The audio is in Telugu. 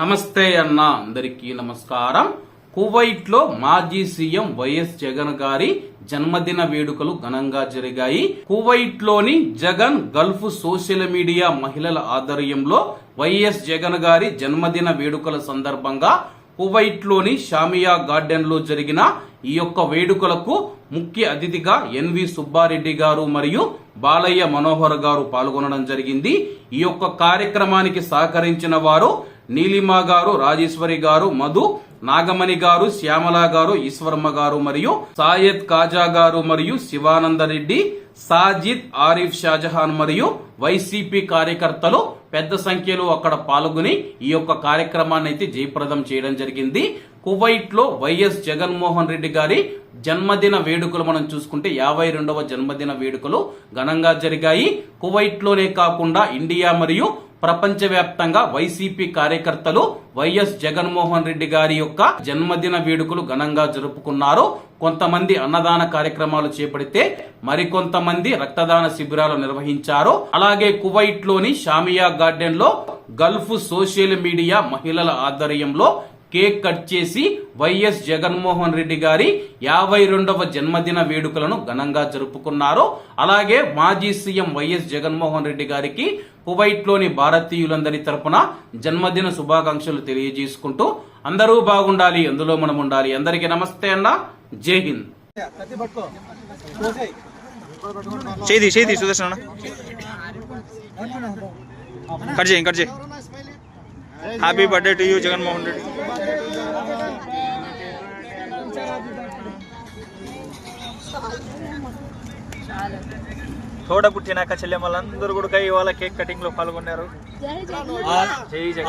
నమస్తే అన్న అందరికీ నమస్కారం. కువైట్ లో మాజీ సీఎం వైఎస్ జగన్ గారి జన్మదిన వేడుకలు ఘనంగా జరిగాయి. కువైట్ లోని జగన్ గల్ఫ్ సోషల్ మీడియా మహిళల ఆధ్వర్యంలో వైఎస్ జగన్ గారి జన్మదిన వేడుకల సందర్భంగా కువైట్ లోని షామియా గార్డెన్ లో జరిగిన ఈ యొక్క వేడుకలకు ముఖ్య అతిథిగా ఎన్వి సుబ్బారెడ్డి గారు మరియు బాలయ్య మనోహర్ గారు పాల్గొనడం జరిగింది. ఈ యొక్క కార్యక్రమానికి సహకరించిన వారు నీలిమా గారు, రాజేశ్వరి గారు, మధు, నాగమణి గారు, శ్యామల గారు, ఈశ్వర్మ గారు మరియు సాయద్ కాజా గారు మరియు శివానందరెడ్డి, సాజిద్, ఆరిఫ్ షాజహాన్ మరియు వైసీపీ కార్యకర్తలు పెద్ద సంఖ్యలో అక్కడ పాల్గొని ఈ యొక్క కార్యక్రమాన్ని అయితే జయప్రదం చేయడం జరిగింది. కువైట్ లో వైఎస్ జగన్మోహన్ రెడ్డి గారి జన్మదిన వేడుకలు మనం చూసుకుంటే 52వ జన్మదిన వేడుకలు ఘనంగా జరిగాయి. కువైట్ లోనే కాకుండా ఇండియా మరియు ప్రపంచవ్యాప్తంగా వైసీపీ కార్యకర్తలు వైఎస్ జగన్మోహన్ రెడ్డి గారి యొక్క జన్మదిన వేడుకలు ఘనంగా జరుపుకున్నారు. కొంతమంది అన్నదాన కార్యక్రమాలు చేపడితే మరికొంతమంది రక్తదాన శిబిరాలు నిర్వహించారు. అలాగే కువైట్ లోని షామియా గార్డెన్ లో గల్ఫ్ సోషల్ మీడియా మహిళల ఆధ్వర్యంలో కేక్ కట్ చేసి వైఎస్ జగన్మోహన్ రెడ్డి గారి 52వ జన్మదిన వేడుకలను ఘనంగా జరుపుకున్నారు. అలాగే మాజీ సీఎం వైఎస్ జగన్మోహన్ రెడ్డి గారికి కువైట్ లోని భారతీయులందరి తరపున జన్మదిన శుభాకాంక్షలు తెలియజేసుకుంటూ అందరూ బాగుండాలి, అందులో మనం ఉండాలి. అందరికీ నమస్తే అన్న, జై హింద్. చేయి సుదర్శన కట్ చేయి. Happy birthday to you Jaganmohan Reddy. తోడ పుట్టినాక చెల్లెమ్మలందరూ కూడా ఇవాళ కేక్ కటింగ్ లో పాల్గొన్నారు. జై జగన్.